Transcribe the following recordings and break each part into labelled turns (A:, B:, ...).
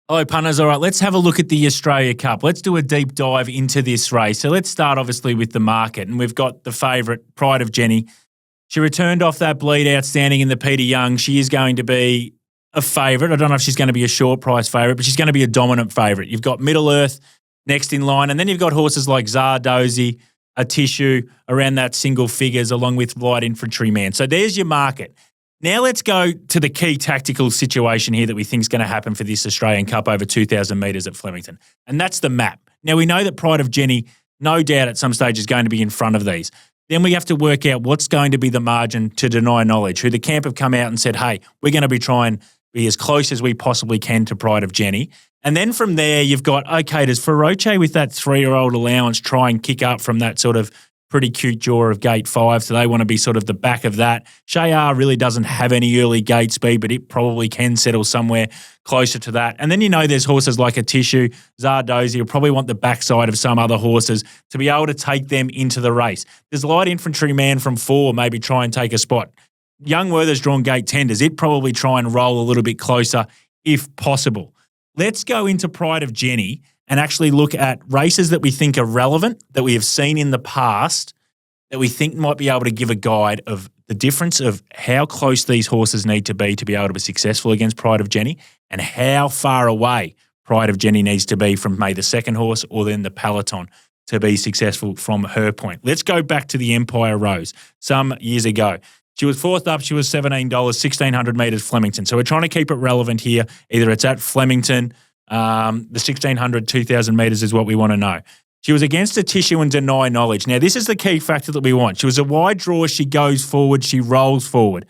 A: Hello, punters. All right, let's have a look at the Australia Cup. Let's do a deep dive into this race. So let's start, obviously, with the market. And we've got the favourite, Pride of Jenni. She returned off that bleed outstanding in the Peter Young. She is going to be a favourite. I don't know if she's going to be a short price favourite, but she's going to be a dominant favourite. You've got Middle Earth next in line, and then you've got horses like Zardozi, a Tissue around that single figures, along with Light Infantryman. So there's your market. Now let's go to the key tactical situation here that we think is going to happen for this Australian Cup over 2,000 metres at Flemington, and that's the map. Now we know that Pride of Jenni, no doubt at some stage, is going to be in front of these. Then we have to work out what's going to be the margin to Deny Knowledge, who the camp have come out and said, hey, we're going to be trying to be as close as we possibly can to Pride of Jenni. And then from there, you've got, okay, does Feroce with that 3-year-old allowance try and kick up from that sort of pretty cute jaw of gate 5, so they want to be sort of the back of that. Shayar really doesn't have any early gate speed, but it probably can settle somewhere closer to that. And then there's horses like a Tissue, Zardozi, will probably want the backside of some other horses to be able to take them into the race. Does Light Infantryman from 4 maybe try and take a spot? Young Werther's drawn gate 10. Does it probably try and roll a little bit closer if possible? Let's go into Pride of Jenni and actually look at races that we think are relevant, that we have seen in the past, that we think might be able to give a guide of the difference of how close these horses need to be able to be successful against Pride of Jenni, and how far away Pride of Jenni needs to be from maybe the second horse or then the peloton to be successful from her point. Let's go back to the Empire Rose some years ago. She was fourth up. She was $17, 1,600 metres Flemington. So we're trying to keep it relevant here. Either it's at Flemington, the 1,600, 2,000 metres is what we want to know. She was against a Tissue and Deny Knowledge. Now, this is the key factor that we want. She was a wide draw. She goes forward. She rolls forward.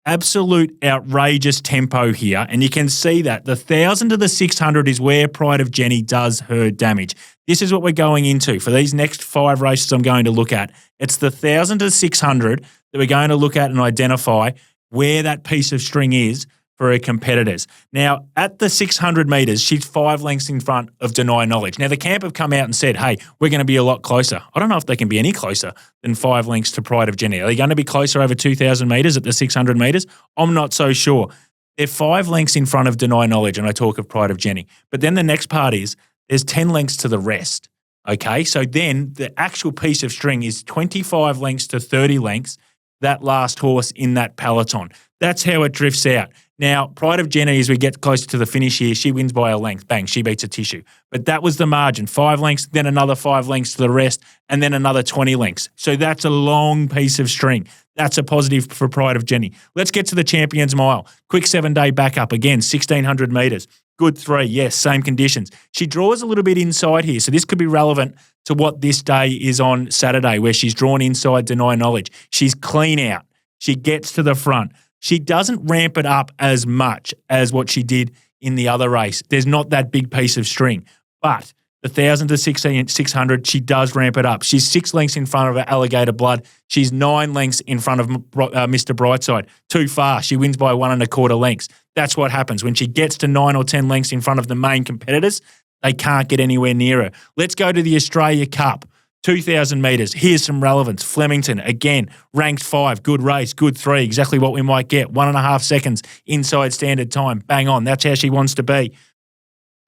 A: Absolute outrageous tempo here. And you can see that the 1,000 to the 600 is where Pride of Jenni does her damage. This is what we're going into for these next 5 races I'm going to look at. It's the 1,000 to 600 that we're going to look at and identify where that piece of string is for her competitors. Now, at the 600 metres, she's 5 lengths in front of Deny Knowledge. Now, the camp have come out and said, hey, we're going to be a lot closer. I don't know if they can be any closer than 5 lengths to Pride of Jenni. Are they going to be closer over 2,000 metres at the 600 metres? I'm not so sure. They're 5 lengths in front of Deny Knowledge, and I talk of Pride of Jenni. But then the next part is there's 10 lengths to the rest. Okay, so then the actual piece of string is 25 lengths to 30 lengths, that last horse in that peloton. That's how it drifts out. Now, Pride of Jenni, as we get closer to the finish here, she wins by a length. Bang, she beats a Tissue. But that was the margin. 5 lengths, then another 5 lengths to the rest, and then another 20 lengths. So that's a long piece of string. That's a positive for Pride of Jenni. Let's get to the Champions Mile. Quick 7-day backup. Again, 1,600 metres. Good 3. Yes, same conditions. She draws a little bit inside here, so this could be relevant to what this day is on Saturday, where she's drawn inside Deny Knowledge. She's clean out. She gets to the front. She doesn't ramp it up as much as what she did in the other race. There's not that big piece of string. But the 1,000 to 600, she does ramp it up. She's 6 lengths in front of her Alligator Blood. She's 9 lengths in front of Mr. Brightside. Too far. She wins by 1 1/4 lengths. That's what happens. When she gets to 9 or 10 lengths in front of the main competitors, they can't get anywhere near her. Let's go to the Australia Cup. 2,000 metres. Here's some relevance. Flemington, again, ranked 5. Good race, good 3. Exactly what we might get. 1.5 seconds inside standard time. Bang on. That's how she wants to be.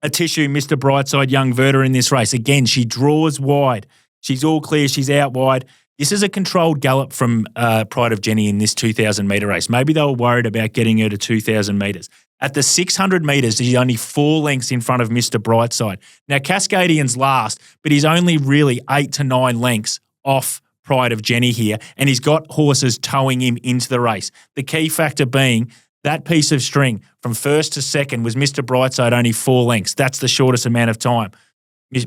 A: A Tissue, Mr. Brightside, Young Werther in this race. Again, she draws wide. She's all clear. She's out wide. This is a controlled gallop from Pride of Jenni in this 2,000 metre race. Maybe they were worried about getting her to 2,000 metres. At the 600 metres, he's only 4 lengths in front of Mr. Brightside. Now, Cascadian's last, but he's only really 8 to 9 lengths off Pride of Jenni here, and he's got horses towing him into the race. The key factor being that piece of string from first to second was Mr. Brightside only 4 lengths. That's the shortest amount of time.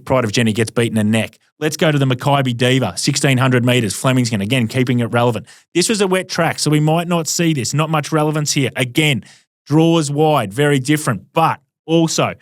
A: Pride of Jenni gets beaten a neck. Let's go to the Makybe Diva, 1,600 metres, Flemington, again, keeping it relevant. This was a wet track, so we might not see this. Not much relevance here. Again, draws wide, very different, but also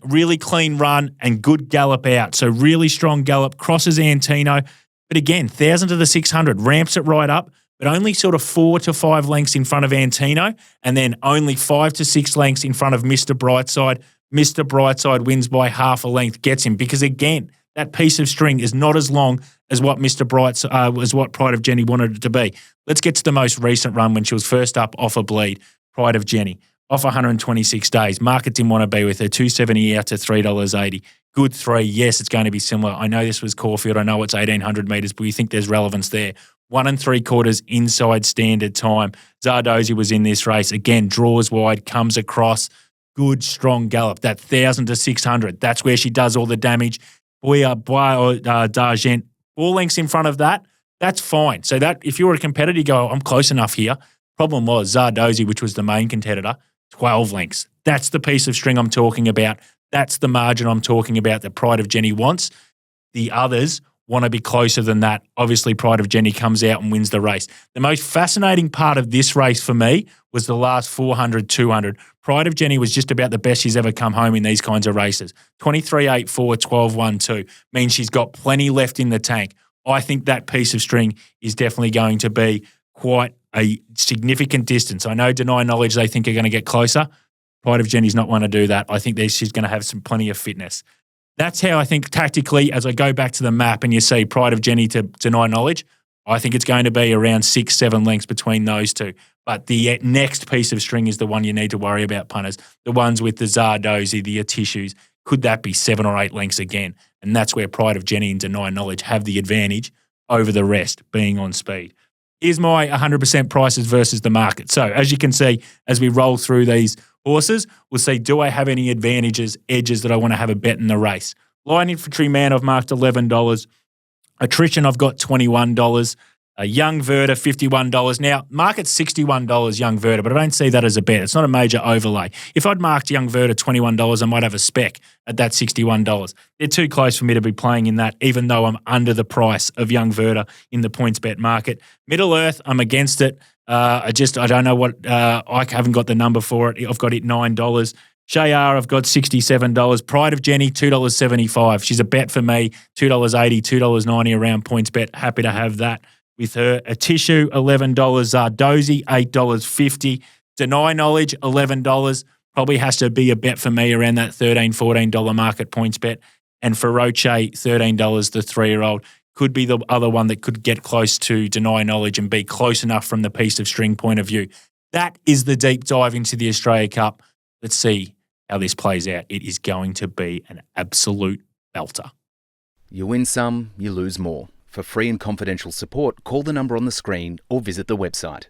A: really clean run and good gallop out. So really strong gallop, crosses Antino. But again, 1,000 to the 600, ramps it right up, but only sort of 4 to 5 lengths in front of Antino, and then only 5 to 6 lengths in front of Mr. Brightside. Mr. Brightside wins by half a length, gets him, because again, that piece of string is not as long as what as what Pride of Jenni wanted it to be. Let's get to the most recent run when she was first up off a bleed. Pride of Jenni. off 126 days. Market didn't want to be with her. 270 out to $3.80. Good 3. Yes, it's going to be similar. I know this was Caulfield. I know it's 1,800 metres, but we think there's relevance there. 1 3/4 inside standard time. Zardozi was in this race. Again, draws wide, comes across. Good, strong gallop. That 1,000 to 600, that's where she does all the damage. D'Argent, 4 lengths in front of that, that's fine. So that if you were a competitor, you go, I'm close enough here. Problem was Zardozi, which was the main competitor, 12 lengths. That's the piece of string I'm talking about. That's the margin I'm talking about that Pride of Jenni wants. The others want to be closer than that. Obviously, Pride of Jenni comes out and wins the race. The most fascinating part of this race for me was the last 400, 200. Pride of Jenni was just about the best she's ever come home in these kinds of races. 23.84, 12.12 means she's got plenty left in the tank. I think that piece of string is definitely going to be quite a significant distance. I know Deny Knowledge they think are going to get closer. Pride of Jenni's not want to do that. I think she's going to have plenty of fitness. That's how I think tactically, as I go back to the map and you see Pride of Jenni to Deny Knowledge, I think it's going to be around 6, 7 lengths between those two. But the next piece of string is the one you need to worry about, punters. The ones with the Zardozi, the Tissues. Could that be 7 or 8 lengths again? And that's where Pride of Jenni and Deny Knowledge have the advantage over the rest, being on speed. Here's my 100% prices versus the market. So as you can see, as we roll through these horses, we'll see, do I have any edges that I want to have a bet in the race? Line Infantry Man, I've marked $11. Attrition, I've got $21. Young Verda, $51. Now, market's $61 Young Verda, but I don't see that as a bet. It's not a major overlay. If I'd marked Young Verda $21, I might have a spec at that $61. They're too close for me to be playing in that, even though I'm under the price of Young Verda in the points bet market. Middle Earth, I'm against it. I don't know what, I haven't got the number for it. I've got it $9. Shayar, I've got $67. Pride of Jenni, $2.75. She's a bet for me, $2.80, $2.90 around points bet. Happy to have that with her. A Tissue, $11. Zardozi, $8.50. Deny Knowledge, $11. Probably has to be a bet for me around that $13, $14 market points bet. And for Roche, $13, the 3-year-old. Could be the other one that could get close to Deny Knowledge and be close enough from the piece of string point of view. That is the deep dive into the Australia Cup. Let's see how this plays out. It is going to be an absolute belter.
B: You win some, you lose more. For free and confidential support, call the number on the screen or visit the website.